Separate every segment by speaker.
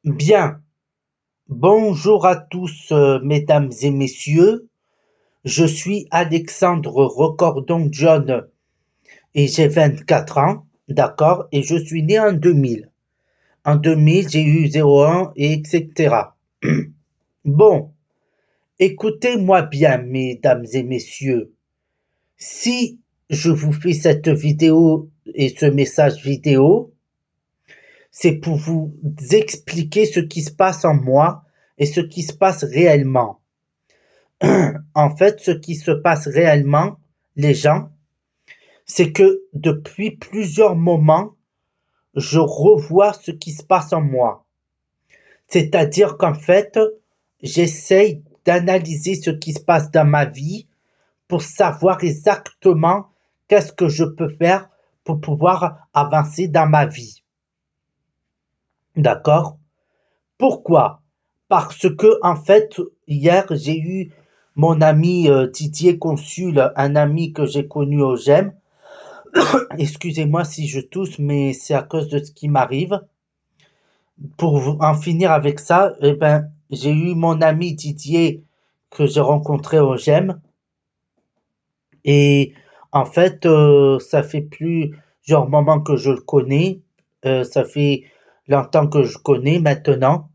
Speaker 1: Bien, bonjour à tous, mesdames et messieurs. Je suis Alexandre Recordon John et j'ai 24 ans, d'accord, et je suis né en 2000. En 2000, j'ai eu 01 et etc. Bon, écoutez-moi bien, mesdames et messieurs. Si je vous fais cette vidéo et ce message vidéo, c'est pour vous expliquer ce qui se passe en moi et ce qui se passe réellement. En fait, ce qui se passe réellement, les gens, c'est que depuis plusieurs moments, je revois ce qui se passe en moi. C'est-à-dire qu'en fait, j'essaye d'analyser ce qui se passe dans ma vie pour savoir exactement qu'est-ce que je peux faire pour pouvoir avancer dans ma vie. D'accord? Pourquoi? Parce que, en fait, hier, j'ai eu mon ami Didier Consul, un ami que j'ai connu au GEM. Excusez-moi si je tousse, mais c'est à cause de ce qui m'arrive. En finir avec ça, eh ben, j'ai eu mon ami Didier que j'ai rencontré au GEM. Et en fait, ça fait plusieurs moments que je le connais. Ça fait longtemps que je connais maintenant.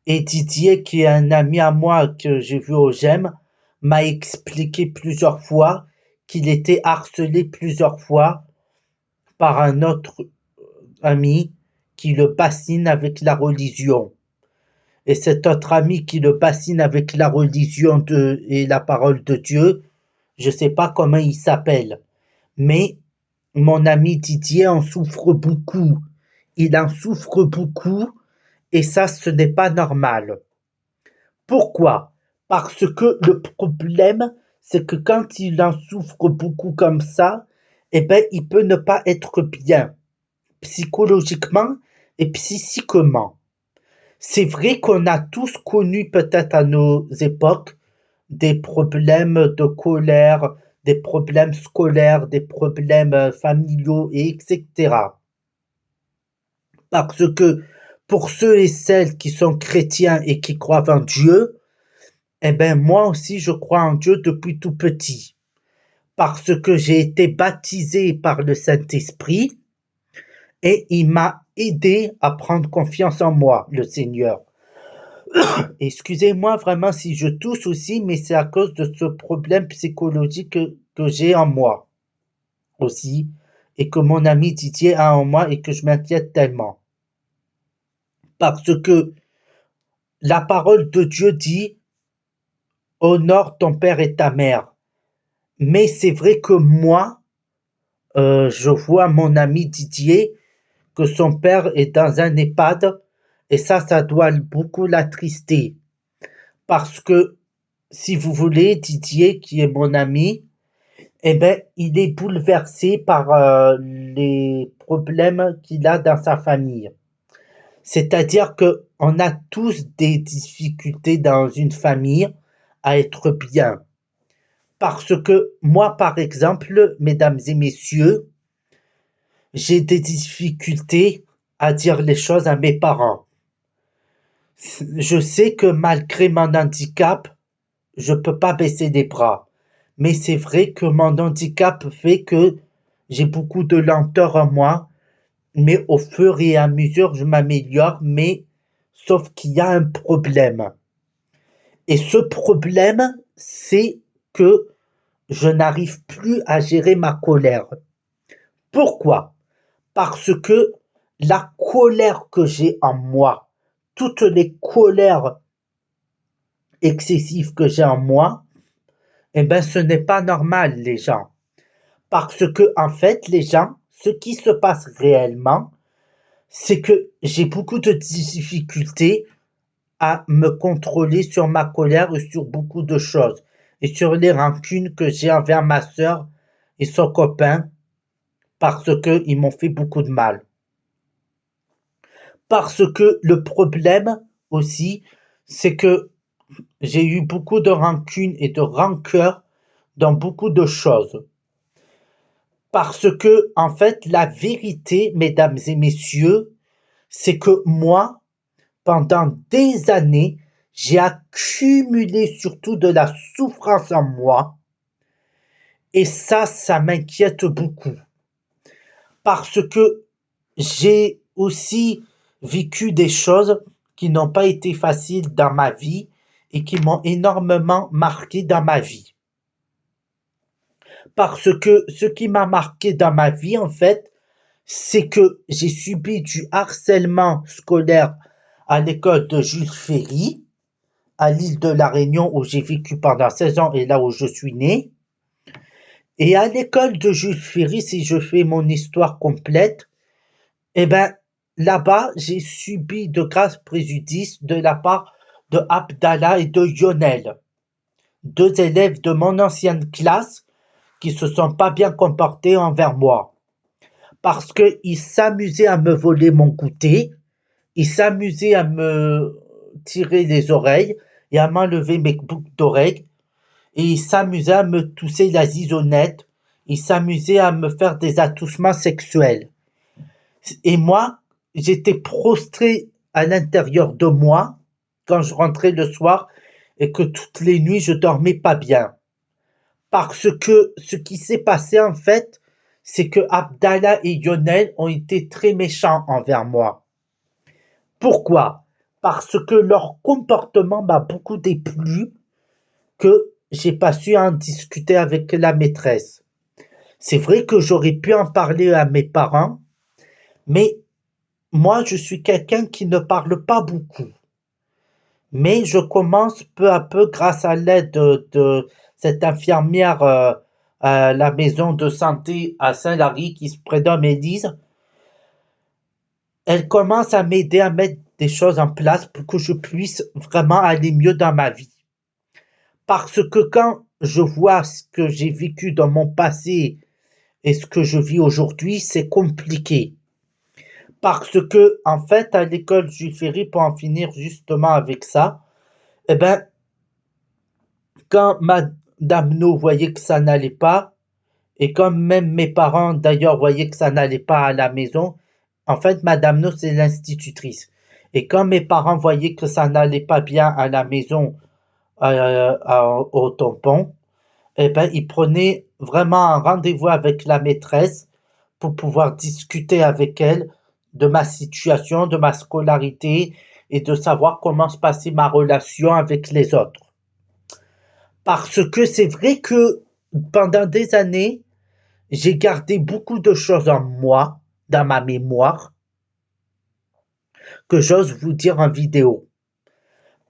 Speaker 1: Et Didier, qui est un ami à moi que j'ai vu au GEM, m'a expliqué plusieurs fois qu'il était harcelé plusieurs fois par un autre ami qui le bassine avec la religion. Et cet autre ami qui le bassine avec la religion et la parole de Dieu, je ne sais pas comment il s'appelle, mais mon ami Didier en souffre beaucoup. Il en souffre beaucoup et ça, ce n'est pas normal. Pourquoi? Parce que le problème, c'est que quand il en souffre beaucoup comme ça, eh ben, il peut ne pas être bien psychologiquement et psychiquement. C'est vrai qu'on a tous connu peut-être à nos époques des problèmes de colère, des problèmes scolaires, des problèmes familiaux, et etc. Parce que pour ceux et celles qui sont chrétiens et qui croient en Dieu, eh ben moi aussi je crois en Dieu depuis tout petit. Parce que j'ai été baptisé par le Saint-Esprit et il m'a aidé à prendre confiance en moi, le Seigneur. Excusez-moi vraiment si je tousse aussi, mais c'est à cause de ce problème psychologique que j'ai en moi aussi, et que mon ami Didier a en moi et que je m'inquiète tellement. Parce que la parole de Dieu dit, honore ton père et ta mère. Mais c'est vrai que moi, je vois mon ami Didier que son père est dans un EHPAD et ça doit beaucoup l'attrister. Parce que, si vous voulez, Didier, qui est mon ami, eh ben, il est bouleversé par les problèmes qu'il a dans sa famille. C'est-à-dire que on a tous des difficultés dans une famille à être bien. Parce que moi, par exemple, mesdames et messieurs, j'ai des difficultés à dire les choses à mes parents. Je sais que malgré mon handicap, je peux pas baisser les bras. Mais c'est vrai que mon handicap fait que j'ai beaucoup de lenteur en moi, mais au fur et à mesure, je m'améliore, mais sauf qu'il y a un problème. Et ce problème, c'est que je n'arrive plus à gérer ma colère. Pourquoi? Parce que la colère que j'ai en moi, toutes les colères excessives que j'ai en moi, eh ben, ce n'est pas normal, les gens. Parce que, en fait, les gens, ce qui se passe réellement, c'est que j'ai beaucoup de difficultés à me contrôler sur ma colère et sur beaucoup de choses. Et sur les rancunes que j'ai envers ma sœur et son copain parce qu'ils m'ont fait beaucoup de mal. Parce que le problème aussi, c'est que j'ai eu beaucoup de rancune et de rancœur dans beaucoup de choses. Parce que, en fait, la vérité, mesdames et messieurs, c'est que moi, pendant des années, j'ai accumulé surtout de la souffrance en moi. Et ça m'inquiète beaucoup. Parce que j'ai aussi vécu des choses qui n'ont pas été faciles dans ma vie et qui m'ont énormément marqué dans ma vie. Parce que ce qui m'a marqué dans ma vie, en fait, c'est que j'ai subi du harcèlement scolaire à l'école de Jules Ferry, à l'île de la Réunion où j'ai vécu pendant 16 ans et là où je suis né. Et à l'école de Jules Ferry, si je fais mon histoire complète, eh ben, là-bas, j'ai subi de graves préjudices de la part de Abdallah et de Lionel, deux élèves de mon ancienne classe qui se sont pas bien comportés envers moi. Parce qu'ils s'amusaient à me voler mon goûter, ils s'amusaient à me tirer les oreilles et à m'enlever mes boucles d'oreilles, et ils s'amusaient à me tousser la zizonnette, ils s'amusaient à me faire des attouchements sexuels. Et moi, j'étais prostré à l'intérieur de moi quand je rentrais le soir et que toutes les nuits je dormais pas bien. Parce que ce qui s'est passé en fait, c'est que Abdallah et Lionel ont été très méchants envers moi. Pourquoi? Parce que leur comportement m'a beaucoup déplu, que j'ai pas su en discuter avec la maîtresse. C'est vrai que j'aurais pu en parler à mes parents, mais moi, je suis quelqu'un qui ne parle pas beaucoup, mais je commence peu à peu, grâce à l'aide de cette infirmière à la maison de santé à Saint-Lary qui se prénomme Élise, elle commence à m'aider à mettre des choses en place pour que je puisse vraiment aller mieux dans ma vie. Parce que quand je vois ce que j'ai vécu dans mon passé et ce que je vis aujourd'hui, c'est compliqué. Parce que, en fait, à l'école Jules Ferry, pour en finir justement avec ça, eh ben, quand Madame No voyait que ça n'allait pas, et quand même mes parents d'ailleurs voyaient que ça n'allait pas à la maison, en fait, Madame No, c'est l'institutrice. Et quand mes parents voyaient que ça n'allait pas bien à la maison, au tampon, eh ben, ils prenaient vraiment un rendez-vous avec la maîtresse pour pouvoir discuter avec elle de ma situation, de ma scolarité et de savoir comment se passait ma relation avec les autres. Parce que c'est vrai que pendant des années, j'ai gardé beaucoup de choses en moi, dans ma mémoire, que j'ose vous dire en vidéo.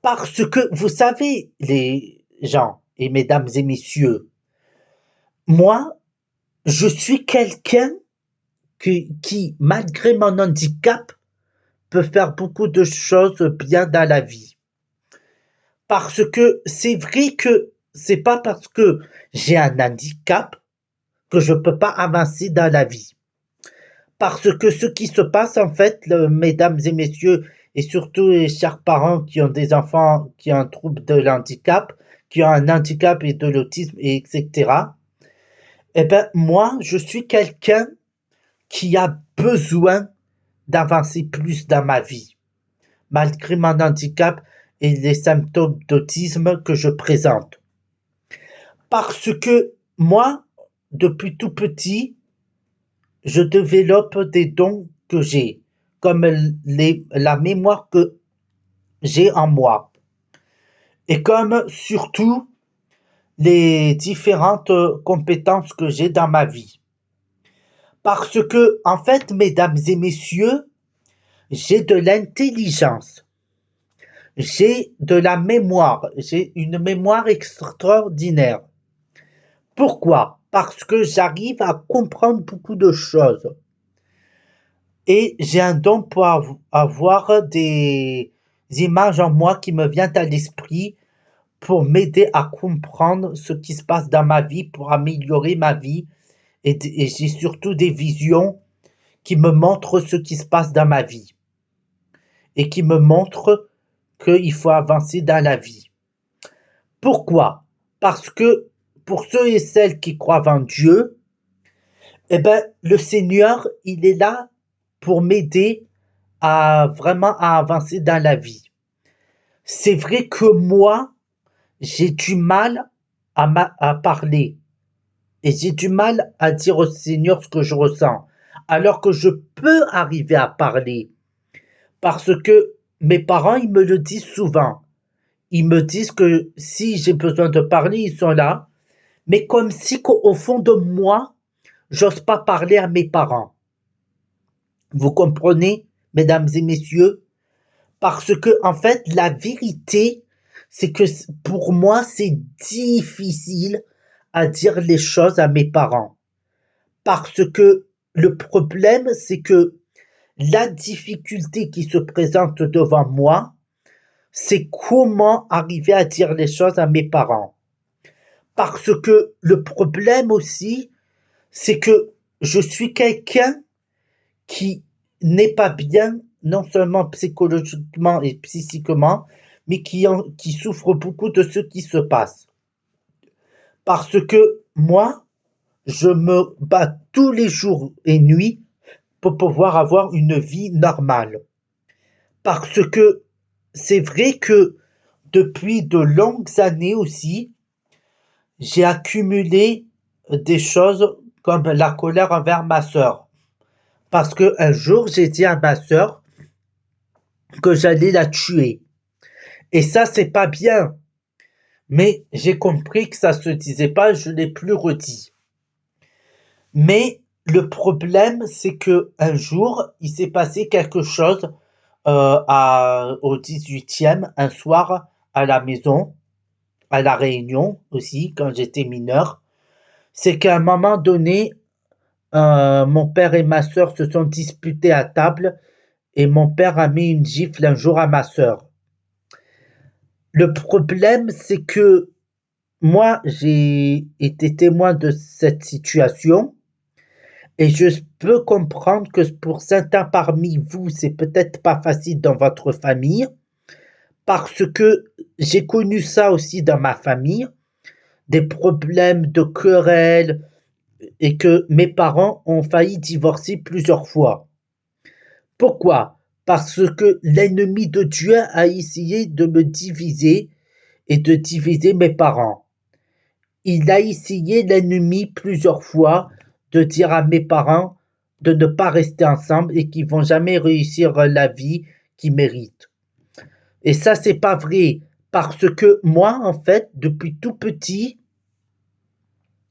Speaker 1: Parce que, vous savez, les gens, et mesdames et messieurs, moi, je suis quelqu'un qui, malgré mon handicap, peut faire beaucoup de choses bien dans la vie. Parce que c'est vrai que c'est pas parce que j'ai un handicap que je peux pas avancer dans la vie. Parce que ce qui se passe en fait, mesdames et messieurs, et surtout les chers parents qui ont des enfants qui ont un trouble de l'handicap, qui ont un handicap et de l'autisme, et etc. Eh ben moi, je suis quelqu'un qui a besoin d'avancer plus dans ma vie, malgré mon handicap et les symptômes d'autisme que je présente. Parce que moi, depuis tout petit, je développe des dons que j'ai, comme la mémoire que j'ai en moi, et comme surtout les différentes compétences que j'ai dans ma vie. Parce que, en fait, mesdames et messieurs, j'ai de l'intelligence, j'ai de la mémoire, j'ai une mémoire extraordinaire. Pourquoi? Parce que j'arrive à comprendre beaucoup de choses. Et j'ai un don pour avoir des images en moi qui me viennent à l'esprit pour m'aider à comprendre ce qui se passe dans ma vie, pour améliorer ma vie. Et j'ai surtout des visions qui me montrent ce qui se passe dans ma vie et qui me montrent qu'il faut avancer dans la vie. Pourquoi? Parce que pour ceux et celles qui croient en Dieu, eh ben, le Seigneur, il est là pour m'aider à avancer dans la vie. C'est vrai que moi, j'ai du mal à parler et j'ai du mal à dire au Seigneur ce que je ressens, alors que je peux arriver à parler parce que mes parents, ils me le disent souvent. Ils me disent que si j'ai besoin de parler, ils sont là, mais comme si au fond de moi, j'ose pas parler à mes parents. Vous comprenez, mesdames et messieurs? Parce que, en fait, la vérité, c'est que pour moi, c'est difficile à dire les choses à mes parents. Parce que le problème, c'est que la difficulté qui se présente devant moi, c'est comment arriver à dire les choses à mes parents. Parce que le problème aussi, c'est que je suis quelqu'un qui n'est pas bien, non seulement psychologiquement et psychiquement, mais qui souffre beaucoup de ce qui se passe. Parce que moi, je me bats tous les jours et nuits pour pouvoir avoir une vie normale. Parce que c'est vrai que depuis de longues années aussi, j'ai accumulé des choses comme la colère envers ma sœur. Parce que un jour, j'ai dit à ma sœur que j'allais la tuer. Et ça, c'est pas bien. Mais j'ai compris que ça se disait pas, je l'ai plus redit. Mais le problème, c'est que un jour, il s'est passé quelque chose au 18e, un soir à la maison, à La Réunion aussi, quand j'étais mineur. C'est qu'à un moment donné, mon père et ma sœur se sont disputés à table et mon père a mis une gifle un jour à ma sœur. Le problème, c'est que moi, j'ai été témoin de cette situation et je peux comprendre que pour certains parmi vous, c'est peut-être pas facile dans votre famille parce que j'ai connu ça aussi dans ma famille, des problèmes de querelles et que mes parents ont failli divorcer plusieurs fois. Pourquoi? Parce que l'ennemi de Dieu a essayé de me diviser et de diviser mes parents. Il a essayé l'ennemi plusieurs fois de dire à mes parents de ne pas rester ensemble et qu'ils vont jamais réussir la vie qu'ils méritent. Et ça, c'est pas vrai. Parce que moi, en fait, depuis tout petit,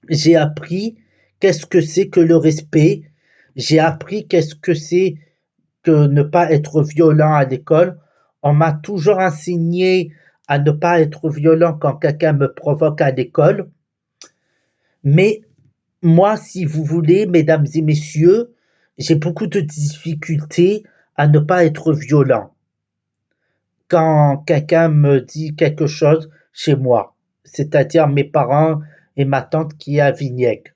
Speaker 1: j'ai appris qu'est-ce que c'est que le respect. J'ai appris qu'est-ce que c'est que ne pas être violent à l'école. On m'a toujours enseigné à ne pas être violent quand quelqu'un me provoque à l'école. Mais moi, si vous voulez, mesdames et messieurs, j'ai beaucoup de difficultés à ne pas être violent quand quelqu'un me dit quelque chose chez moi, c'est-à-dire mes parents et ma tante qui est à Vignègue.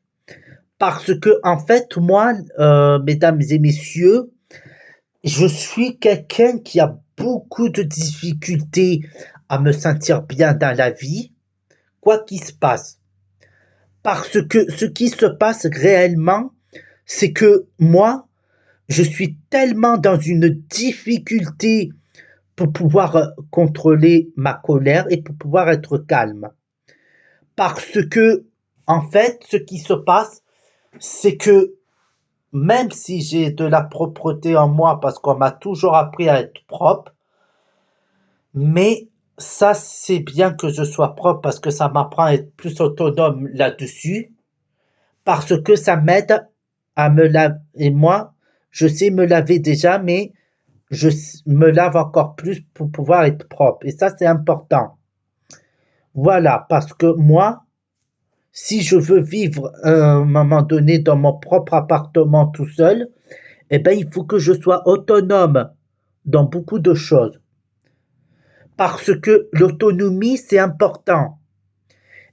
Speaker 1: Parce que, en fait, moi, mesdames et messieurs, je suis quelqu'un qui a beaucoup de difficultés à me sentir bien dans la vie, quoi qu'il se passe. Parce que ce qui se passe réellement, c'est que moi, je suis tellement dans une difficulté pour pouvoir contrôler ma colère et pour pouvoir être calme. Parce que, en fait, ce qui se passe, c'est que même si j'ai de la propreté en moi, parce qu'on m'a toujours appris à être propre, mais ça, c'est bien que je sois propre parce que ça m'apprend à être plus autonome là-dessus, parce que ça m'aide à me laver. Et moi, je sais me laver déjà, mais me lave encore plus pour pouvoir être propre. Et ça, c'est important. Voilà, parce que moi, si je veux vivre à un moment donné dans mon propre appartement tout seul, eh ben, il faut que je sois autonome dans beaucoup de choses. Parce que l'autonomie, c'est important.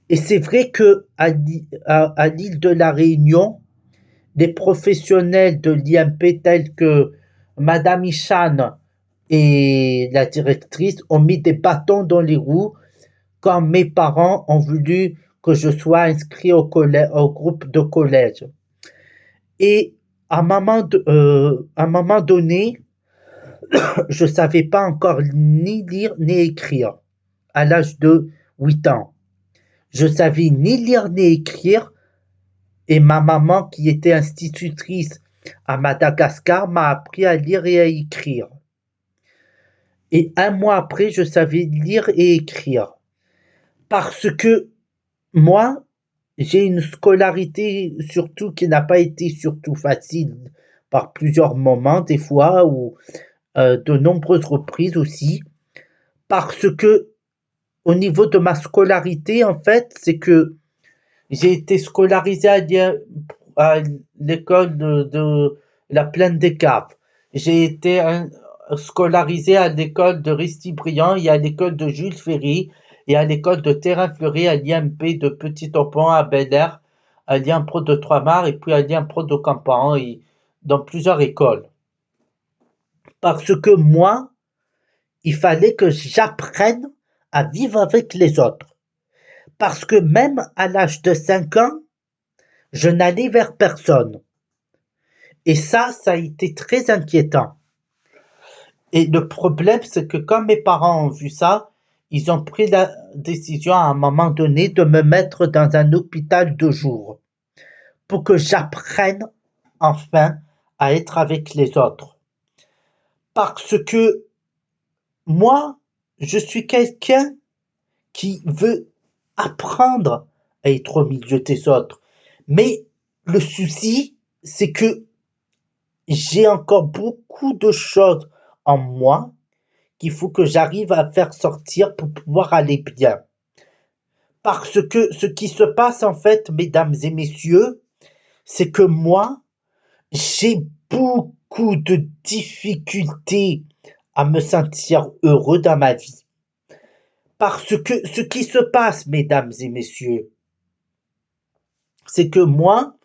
Speaker 1: Et c'est vrai que à l'île de la Réunion, des professionnels de l'IMP tels que Madame Ishan et la directrice ont mis des bâtons dans les roues quand mes parents ont voulu que je sois inscrit au groupe de collège. Et à un moment donné, Je savais pas encore ni lire ni écrire à l'âge de 8 ans. Je savais ni lire ni écrire et ma maman, qui était institutrice à Madagascar, m'a appris à lire et à écrire. Et un mois après, je savais lire et écrire. Parce que moi, j'ai une scolarité surtout qui n'a pas été surtout facile par plusieurs moments, des fois, ou de nombreuses reprises aussi. Parce que au niveau de ma scolarité, en fait, c'est que j'ai été scolarisé à l'école de la Plaine des Caves. J'ai été scolarisé à l'école de Risty-Briand et à l'école de Jules Ferry et à l'école de Terrain-Fleury à l'IMP de Petit-Aupont à Bel-Air, à l'IMPRO de Trois-Mars et puis à l'IMPRO de Campan et dans plusieurs écoles. Parce que moi, il fallait que j'apprenne à vivre avec les autres. Parce que même à l'âge de 5 ans, je n'allais vers personne. Et ça a été très inquiétant. Et le problème, c'est que quand mes parents ont vu ça, ils ont pris la décision à un moment donné de me mettre dans un hôpital de jour pour que j'apprenne enfin à être avec les autres. Parce que moi, je suis quelqu'un qui veut apprendre à être au milieu des autres. Mais le souci, c'est que j'ai encore beaucoup de choses en moi qu'il faut que j'arrive à faire sortir pour pouvoir aller bien. Parce que ce qui se passe en fait, mesdames et messieurs, c'est que moi, j'ai beaucoup de difficultés à me sentir heureux dans ma vie. Parce que ce qui se passe, mesdames et messieurs, c'est que moi,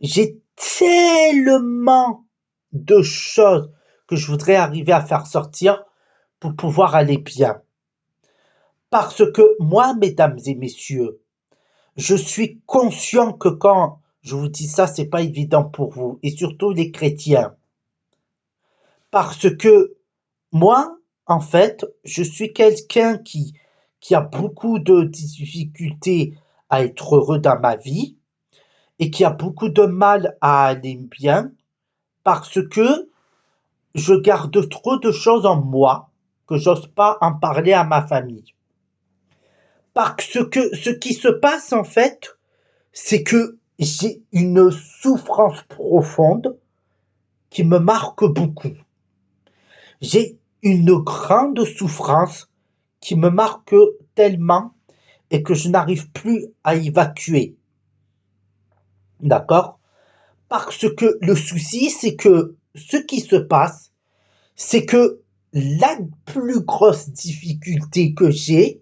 Speaker 1: j'ai tellement de choses que je voudrais arriver à faire sortir pour pouvoir aller bien. Parce que moi, mesdames et messieurs, je suis conscient que quand je vous dis ça, c'est pas évident pour vous, et surtout les chrétiens. Parce que moi, en fait, je suis quelqu'un qui a beaucoup de difficultés à être heureux dans ma vie et qui a beaucoup de mal à aller bien parce que je garde trop de choses en moi que j'ose pas en parler à ma famille. Parce que ce qui se passe en fait, c'est que j'ai une souffrance profonde qui me marque beaucoup. J'ai une grande souffrance qui me marque tellement et que je n'arrive plus à évacuer. D'accord? Parce que le souci, c'est que ce qui se passe, c'est que la plus grosse difficulté que j'ai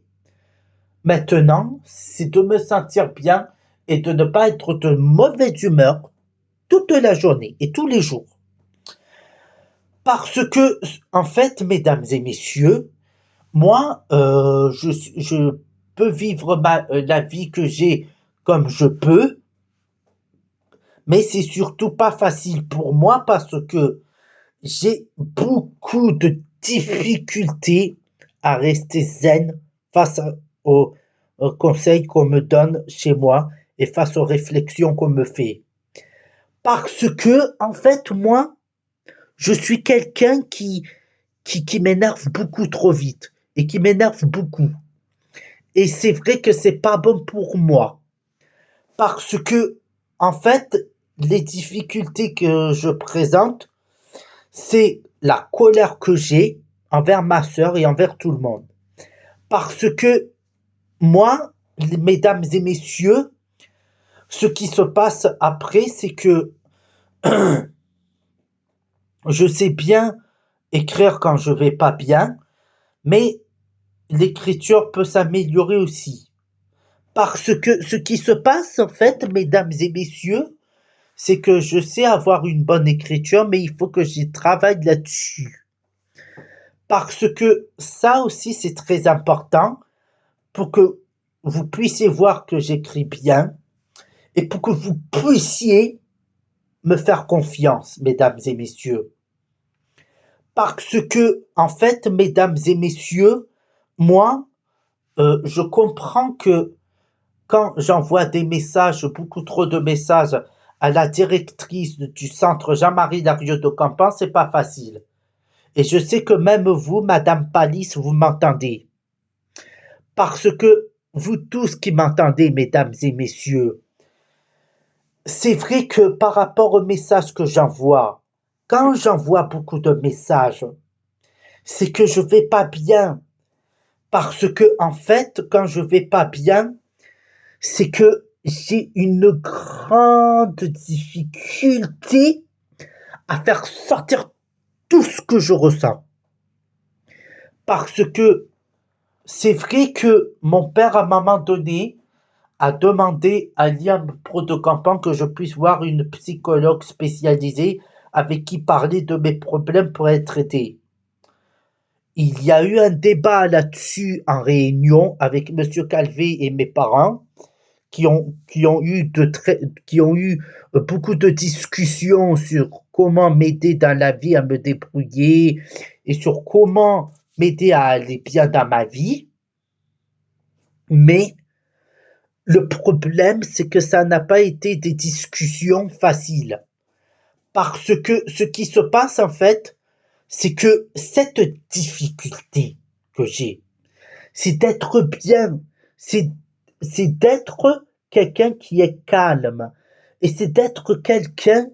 Speaker 1: maintenant, c'est de me sentir bien et de ne pas être de mauvaise humeur toute la journée et tous les jours. Parce que, en fait, mesdames et messieurs, moi, je peux vivre la vie que j'ai comme je peux, mais c'est surtout pas facile pour moi parce que j'ai beaucoup de difficultés à rester zen face aux conseils qu'on me donne chez moi et face aux réflexions qu'on me fait. Parce que, en fait, moi, je suis quelqu'un qui m'énerve beaucoup trop vite et qui m'énerve beaucoup. Et c'est vrai que c'est pas bon pour moi. Parce que, en fait, les difficultés que je présente, c'est la colère que j'ai envers ma sœur et envers tout le monde. Parce que moi, mesdames et messieurs, ce qui se passe après, c'est que je sais bien écrire quand je vais pas bien, mais l'écriture peut s'améliorer aussi. Parce que ce qui se passe, en fait, mesdames et messieurs, c'est que je sais avoir une bonne écriture, mais il faut que j'y travaille là-dessus. Parce que ça aussi, c'est très important pour que vous puissiez voir que j'écris bien et pour que vous puissiez me faire confiance, mesdames et messieurs. Parce que, en fait, mesdames et messieurs, moi, je comprends que quand j'envoie des messages, beaucoup trop de messages à la directrice du centre Jean-Marie Darieux de Campan, c'est pas facile. Et je sais que même vous, Madame Palis, vous m'entendez. Parce que vous tous qui m'entendez, mesdames et messieurs, c'est vrai que par rapport aux messages que j'envoie, quand j'envoie beaucoup de messages, c'est que je vais pas bien. Parce que, en fait, quand je vais pas bien, c'est que j'ai une grande difficulté à faire sortir tout ce que je ressens. Parce que c'est vrai que mon père, à un moment donné, a demandé à Liam Pro de Campan que je puisse voir une psychologue spécialisée avec qui parler de mes problèmes pour être traité. Il y a eu un débat là-dessus en réunion avec Monsieur Calvé et mes parents qui ont eu beaucoup de discussions sur comment m'aider dans la vie à me débrouiller et sur comment m'aider à aller bien dans ma vie. Mais le problème, c'est que ça n'a pas été des discussions faciles. Parce que ce qui se passe en fait, c'est que cette difficulté que j'ai, c'est d'être bien, c'est c'est d'être quelqu'un qui est calme et c'est d'être quelqu'un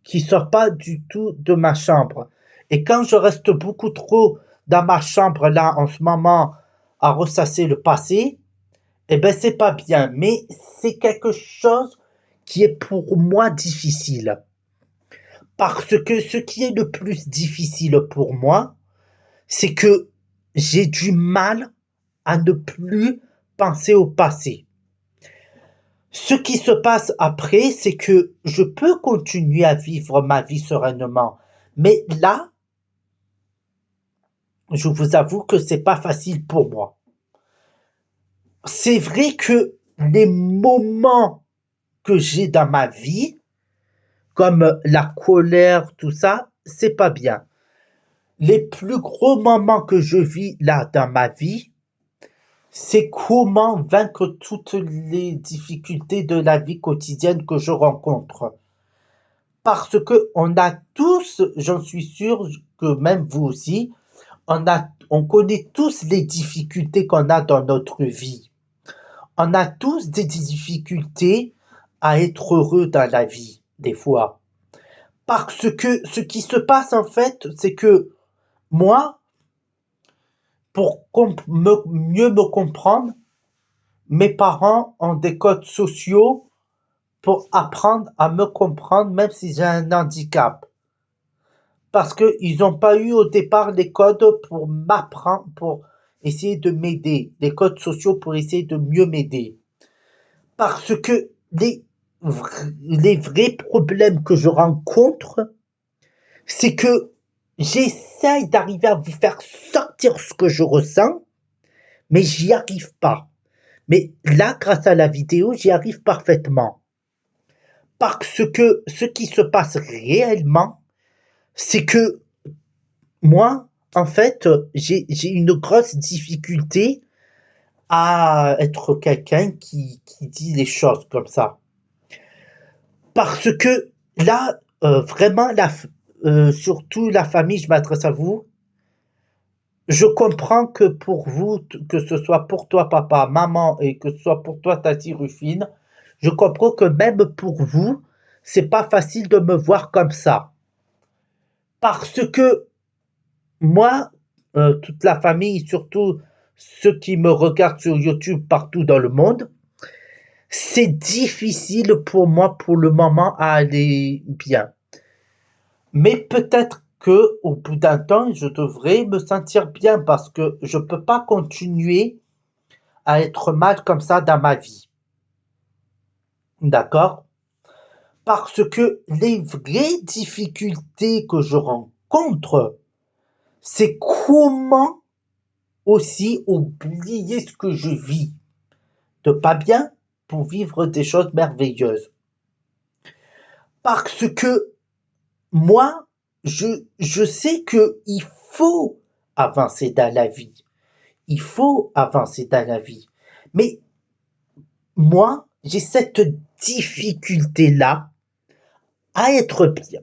Speaker 1: qui sort pas du tout de ma chambre. Et quand je reste beaucoup trop dans ma chambre là en ce moment à ressasser le passé, eh ben c'est pas bien, mais c'est quelque chose qui est pour moi difficile. Parce que ce qui est le plus difficile pour moi, c'est que j'ai du mal à ne plus penser au passé. Ce qui se passe après, c'est que je peux continuer à vivre ma vie sereinement. Mais là, je vous avoue que c'est pas facile pour moi. C'est vrai que les moments que j'ai dans ma vie, comme la colère, tout ça, c'est pas bien. Les plus gros moments que je vis là dans ma vie, c'est comment vaincre toutes les difficultés de la vie quotidienne que je rencontre. Parce que on a tous, j'en suis sûr que même vous aussi, on connaît tous les difficultés qu'on a dans notre vie. On a tous des difficultés à être heureux dans la vie, des fois. Parce que ce qui se passe en fait, c'est que moi, pour mieux me comprendre, mes parents ont des codes sociaux pour apprendre à me comprendre même si j'ai un handicap. Parce qu'ils n'ont pas eu au départ les codes pour m'apprendre, pour essayer de m'aider, les codes sociaux pour essayer de mieux m'aider. Parce que les vrais problèmes que je rencontre, c'est que j'essaye d'arriver à vous faire sortir ce que je ressens, mais j'y arrive pas. Mais là, grâce à la vidéo, j'y arrive parfaitement. Parce que ce qui se passe réellement, c'est que moi, en fait, j'ai une grosse difficulté à être quelqu'un qui dit les choses comme ça. Parce que là, vraiment, surtout la famille, je m'adresse à vous. Je comprends que pour vous, que ce soit pour toi, papa, maman, et que ce soit pour toi, Tati Rufine, je comprends que même pour vous, c'est pas facile de me voir comme ça. Parce que moi, toute la famille, surtout ceux qui me regardent sur YouTube partout dans le monde, c'est difficile pour moi pour le moment à aller bien. Mais peut-être que au bout d'un temps, je devrais me sentir bien parce que je peux pas continuer à être mal comme ça dans ma vie. D'accord? Parce que les vraies difficultés que je rencontre, c'est comment aussi oublier ce que je vis de pas bien pour vivre des choses merveilleuses. Parce que moi, je sais que il faut avancer dans la vie. Il faut avancer dans la vie. Mais moi, j'ai cette difficulté-là à être bien.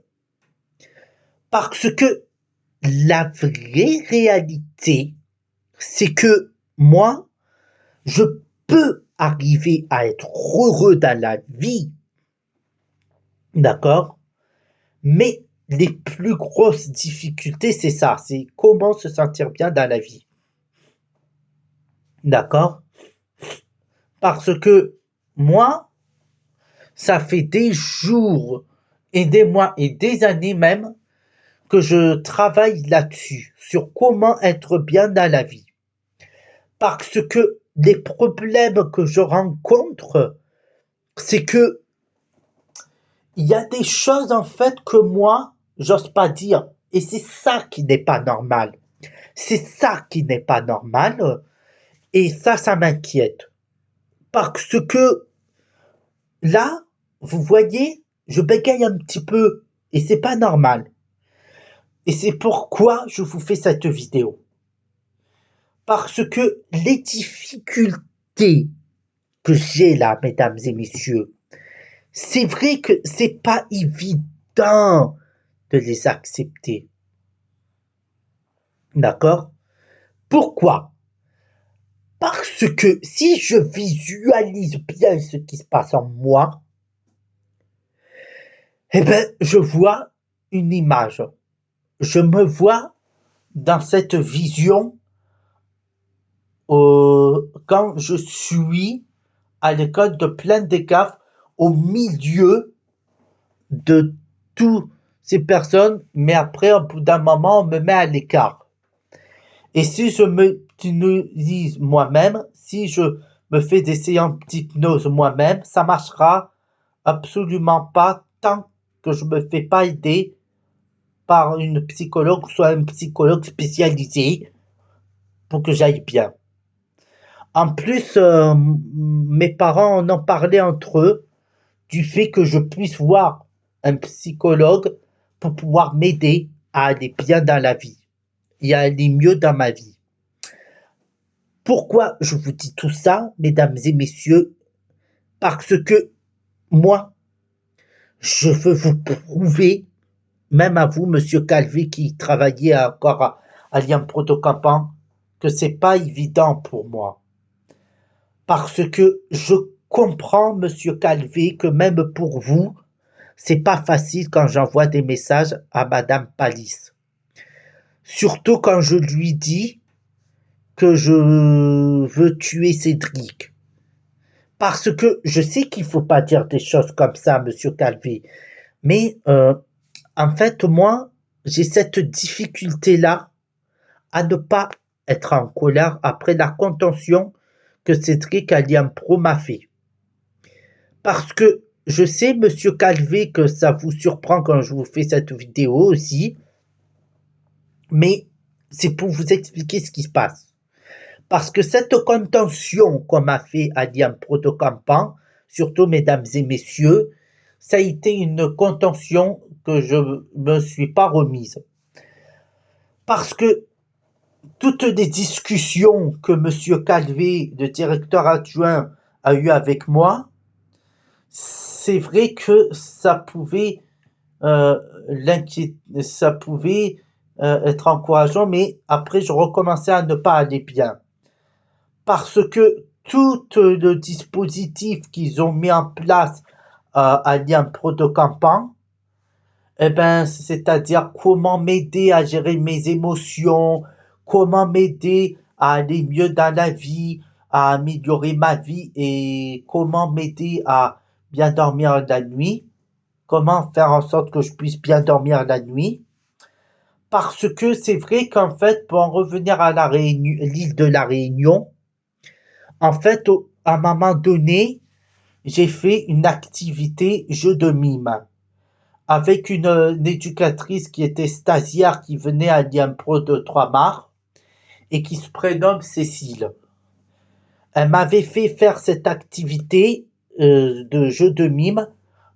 Speaker 1: Parce que la vraie réalité, c'est que moi, je peux arriver à être heureux dans la vie, d'accord? Mais les plus grosses difficultés, c'est ça, c'est comment se sentir bien dans la vie, d'accord? Parce que moi, ça fait des jours et des mois et des années même que je travaille là-dessus, sur comment être bien dans la vie. Parce que les problèmes que je rencontre, c'est que il y a des choses en fait que moi, j'ose pas dire. Et c'est ça qui n'est pas normal. C'est ça qui n'est pas normal. Et ça m'inquiète. Parce que là, vous voyez, je bégaye un petit peu. Et c'est pas normal. Et c'est pourquoi je vous fais cette vidéo. Parce que les difficultés que j'ai là, mesdames et messieurs, c'est vrai que c'est pas évident de les accepter. D'accord? Pourquoi? Parce que si je visualise bien ce qui se passe en moi, eh ben, je vois une image. Je me vois dans cette vision quand je suis à l'école de plein d'écaves au milieu de toutes ces personnes, mais après, au bout d'un moment, on me met à l'écart. Et si je me hypnose moi-même, si je me fais des séances d'hypnose moi-même, ça marchera absolument pas tant que je me fais pas aider par une psychologue, soit un psychologue spécialisé pour que j'aille bien. En plus, mes parents en ont parlé entre eux du fait que je puisse voir un psychologue pour pouvoir m'aider à aller bien dans la vie et à aller mieux dans ma vie. Pourquoi je vous dis tout ça, mesdames et messieurs? Parce que moi, je veux vous prouver, même à vous, monsieur Calvé, qui travaillait encore à Lyon Protocampan, que c'est pas évident pour moi. Parce que je comprends, monsieur Calvé, que même pour vous, c'est pas facile quand j'envoie des messages à madame Palis. Surtout quand je lui dis que je veux tuer Cédric. Parce que je sais qu'il faut pas dire des choses comme ça, monsieur Calvé. Mais en fait, moi, j'ai cette difficulté-là à ne pas être en colère après la contention que Cédric Aliampro m'a fait. Parce que je sais, monsieur Calvé, que ça vous surprend quand je vous fais cette vidéo aussi, mais c'est pour vous expliquer ce qui se passe. Parce que cette contention qu'on m'a fait à Aliampro de Campan, surtout mesdames et messieurs, ça a été une contention que je me suis pas remise. Parce que toutes les discussions que monsieur Calvé, le directeur adjoint, a eues avec moi, c'est vrai que ça pouvait ça pouvait être encourageant, mais après je recommençais à ne pas aller bien. Parce que tout le dispositif qu'ils ont mis en place à Lyon Protocampan, eh ben, c'est-à-dire comment m'aider à gérer mes émotions, comment m'aider à aller mieux dans la vie, à améliorer ma vie et comment m'aider à bien dormir la nuit, comment faire en sorte que je puisse bien dormir la nuit. Parce que c'est vrai qu'en fait, pour en revenir à l'île de la Réunion, en fait, à un moment donné, j'ai fait une activité jeu de mime avec une éducatrice qui était stagiaire qui venait à l'IMPRO de Trois-Mars et qui se prénomme Cécile. Elle m'avait fait faire cette activité de jeu de mime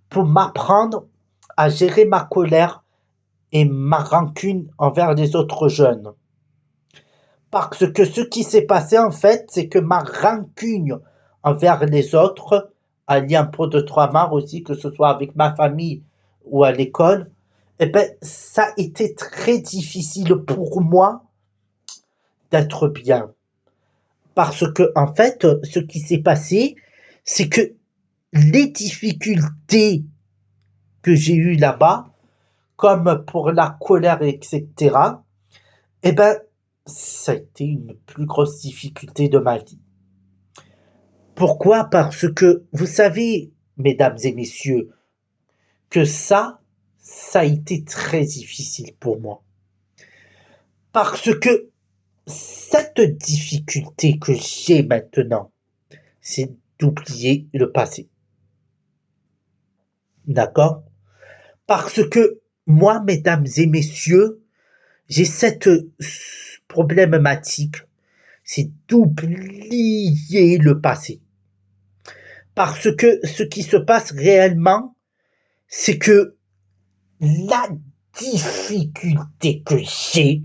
Speaker 1: pour m'apprendre à gérer ma colère et ma rancune envers les autres jeunes. Parce que ce qui s'est passé en fait, c'est que ma rancune envers les autres, alliée un peu de trauma aussi, que ce soit avec ma famille ou à l'école, eh ben, ça a été très difficile pour moi d'être bien. Parce que, en fait, ce qui s'est passé, c'est que les difficultés que j'ai eues là-bas, comme pour la colère, etc., eh ben, ça a été une plus grosse difficulté de ma vie. Pourquoi? Parce que vous savez, mesdames et messieurs, que ça a été très difficile pour moi. Parce que cette difficulté que j'ai maintenant, c'est d'oublier le passé. D'accord? Parce que moi, mesdames et messieurs, j'ai cette problématique, c'est d'oublier le passé. Parce que ce qui se passe réellement, c'est que la difficulté que j'ai,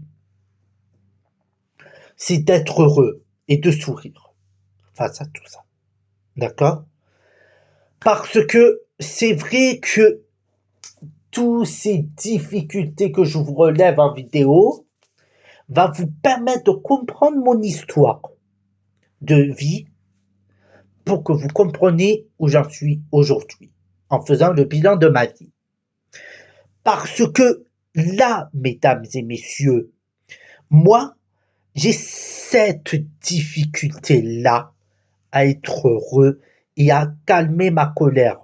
Speaker 1: c'est d'être heureux et de sourire face à tout ça. D'accord? Parce que c'est vrai que toutes ces difficultés que je vous relève en vidéo va vous permettre de comprendre mon histoire de vie pour que vous compreniez où j'en suis aujourd'hui en faisant le bilan de ma vie. Parce que là, mesdames et messieurs, moi, j'ai cette difficulté-là à être heureux et à calmer ma colère.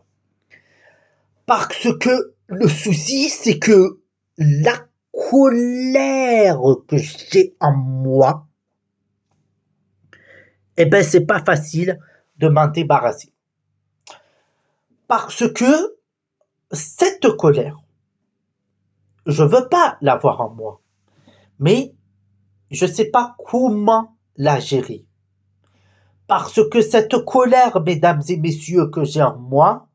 Speaker 1: Parce que le souci, c'est que la colère que j'ai en moi, eh ben, c'est pas facile de m'en débarrasser. Parce que cette colère, je veux pas l'avoir en moi, mais je sais pas comment la gérer. Parce que cette colère, mesdames et messieurs, que j'ai en moi,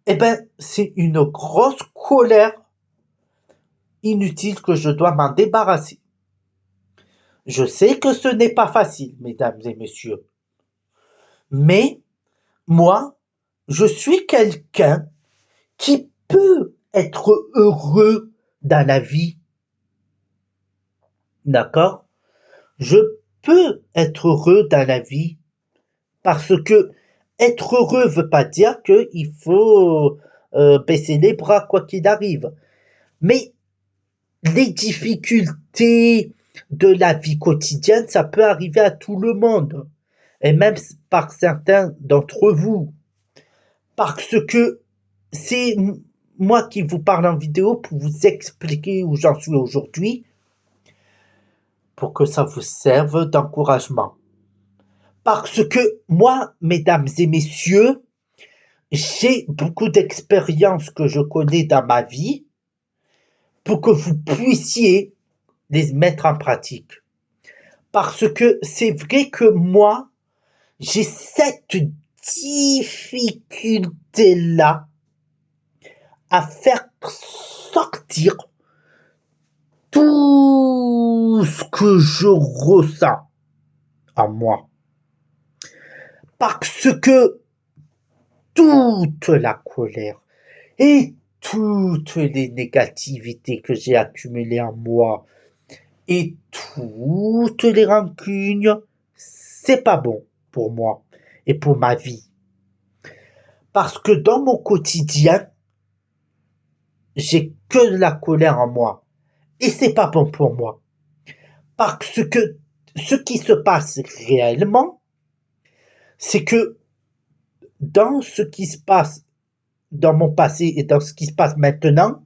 Speaker 1: eh ben, c'est une grosse colère inutile que je dois m'en débarrasser. Je sais que ce n'est pas facile, mesdames et messieurs, mais moi, je suis quelqu'un qui peut être heureux dans la vie, d'accord? Je peux être heureux dans la vie parce que être heureux veut pas dire qu'il faut baisser les bras quoi qu'il arrive. Mais les difficultés de la vie quotidienne, ça peut arriver à tout le monde, et même par certains d'entre vous. Parce que c'est moi qui vous parle en vidéo pour vous expliquer où j'en suis aujourd'hui, pour que ça vous serve d'encouragement. Parce que moi, mesdames et messieurs, j'ai beaucoup d'expériences que je connais dans ma vie pour que vous puissiez les mettre en pratique. Parce que c'est vrai que moi, j'ai cette difficulté-là à faire sortir tout ce que je ressens en moi. Parce que toute la colère et toutes les négativités que j'ai accumulées en moi et toutes les rancunes, c'est pas bon pour moi et pour ma vie. Parce que dans mon quotidien, j'ai que de la colère en moi. Et c'est pas bon pour moi. Parce que ce qui se passe réellement, c'est que dans ce qui se passe dans mon passé et dans ce qui se passe maintenant,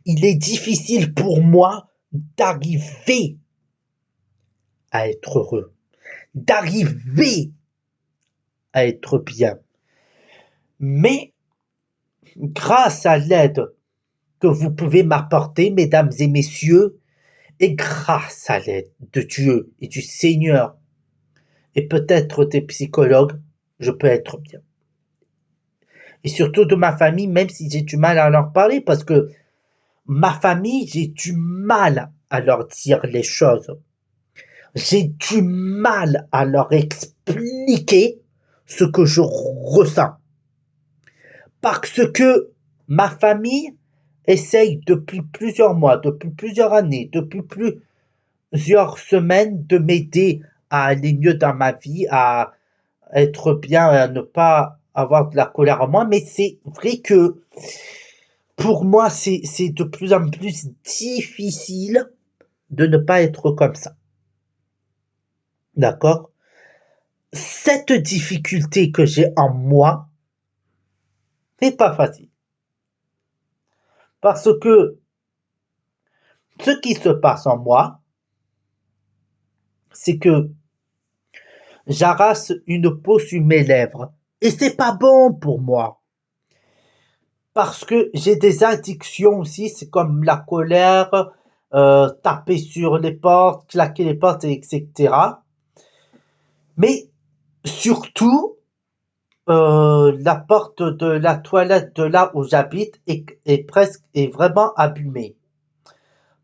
Speaker 1: il est difficile pour moi d'arriver à être heureux, d'arriver à être bien. Mais grâce à l'aide que vous pouvez m'apporter, mesdames et messieurs, et grâce à l'aide de Dieu et du Seigneur, et peut-être des psychologues, je peux être bien. Et surtout de ma famille, même si j'ai du mal à leur parler, parce que ma famille, j'ai du mal à leur dire les choses. J'ai du mal à leur expliquer ce que je ressens. Parce que ma famille essaye depuis plusieurs mois, depuis plusieurs années, depuis plusieurs semaines de m'aider à aller mieux dans ma vie, à être bien, à ne pas avoir de la colère en moi. Mais c'est vrai que pour moi, c'est de plus en plus difficile de ne pas être comme ça. D'accord? Cette difficulté que j'ai en moi n'est pas facile. Parce que ce qui se passe en moi, c'est que j'arrache une peau sur mes lèvres. Et c'est pas bon pour moi. Parce que j'ai des addictions aussi, c'est comme la colère, taper sur les portes, claquer les portes, etc. Mais surtout, la porte de la toilette de là où j'habite est vraiment abîmée.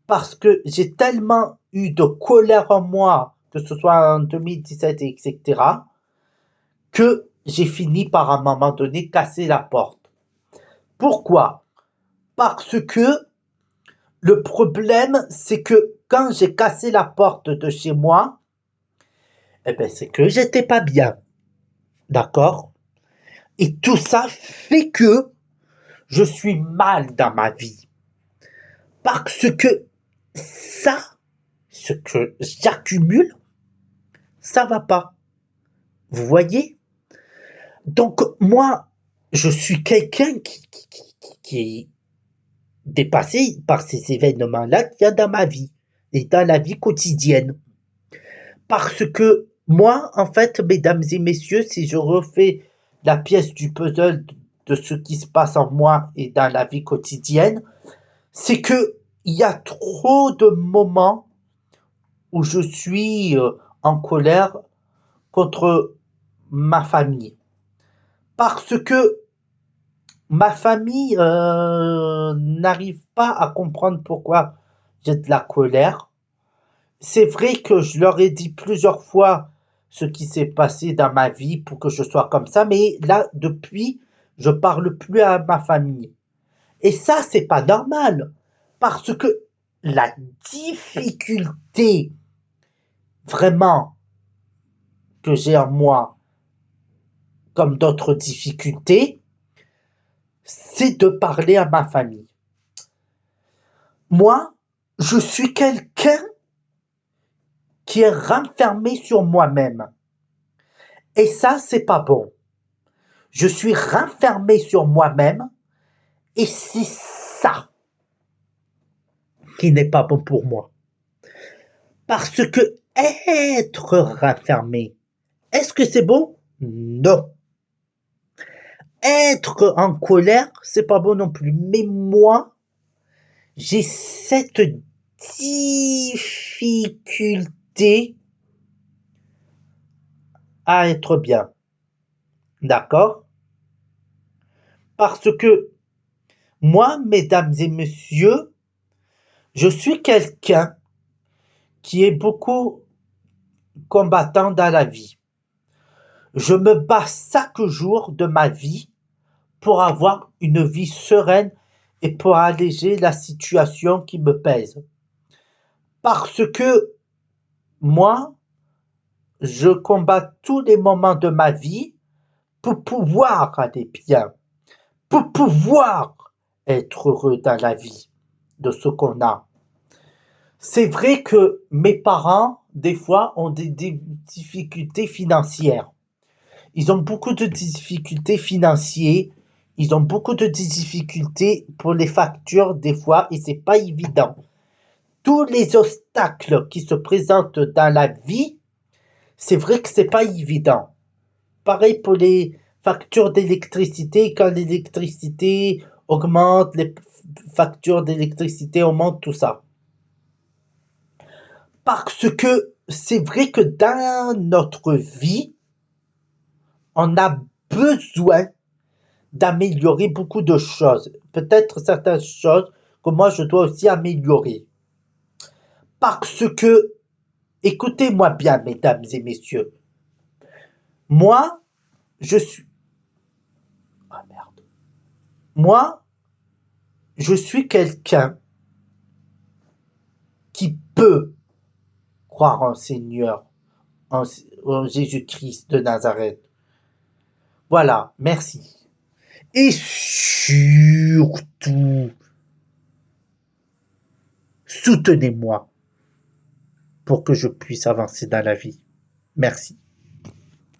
Speaker 1: Parce que j'ai tellement eu de colère en moi, que ce soit en 2017, etc., que j'ai fini par à un moment donné casser la porte. Pourquoi? Parce que le problème, c'est que quand j'ai cassé la porte de chez moi, eh ben, c'est que j'étais pas bien. D'accord? Et tout ça fait que je suis mal dans ma vie. Parce que ça, ce que j'accumule, ça va pas. Vous voyez? Donc, moi, je suis quelqu'un qui est dépassé par ces événements-là qu'il y a dans ma vie et dans la vie quotidienne. Parce que moi, en fait, mesdames et messieurs, si je refais la pièce du puzzle de ce qui se passe en moi et dans la vie quotidienne, c'est que il y a trop de moments où je suis en colère contre ma famille. Parce que ma famille n'arrive pas à comprendre pourquoi j'ai de la colère. C'est vrai que je leur ai dit plusieurs fois ce qui s'est passé dans ma vie pour que je sois comme ça, mais là, depuis, je parle plus à ma famille. Et ça, c'est pas normal. Parce que la difficulté vraiment que j'ai en moi, comme d'autres difficultés, c'est de parler à ma famille. Moi, je suis quelqu'un qui est renfermé sur moi-même. Et ça, c'est pas bon. Je suis renfermé sur moi-même et c'est ça qui n'est pas bon pour moi. Parce que être renfermé, est-ce que c'est bon? Non. Être en colère, c'est pas bon non plus. Mais moi, j'ai cette difficulté à être bien. D'accord? Parce que moi, mesdames et messieurs, je suis quelqu'un qui est beaucoup combattant dans la vie. Je me bats chaque jour de ma vie pour avoir une vie sereine et pour alléger la situation qui me pèse. Parce que moi, je combats tous les moments de ma vie pour pouvoir aller bien, pour pouvoir être heureux dans la vie de ce qu'on a. C'est vrai que mes parents, des fois, ont des difficultés financières. Ils ont beaucoup de difficultés financières, ils ont beaucoup de difficultés pour les factures des fois et c'est pas évident. Tous les obstacles qui se présentent dans la vie, c'est vrai que c'est pas évident. Pareil pour les factures d'électricité, quand l'électricité augmente, les factures d'électricité augmentent, tout ça. Parce que c'est vrai que dans notre vie, on a besoin d'améliorer beaucoup de choses. Peut-être certaines choses que moi je dois aussi améliorer. Parce que, écoutez-moi bien, mesdames et messieurs, moi, je suis... Ah merde. Moi, je suis quelqu'un qui peut croire en Seigneur, en Jésus-Christ de Nazareth. Voilà, merci. Et surtout, soutenez-moi pour que je puisse avancer dans la vie. Merci.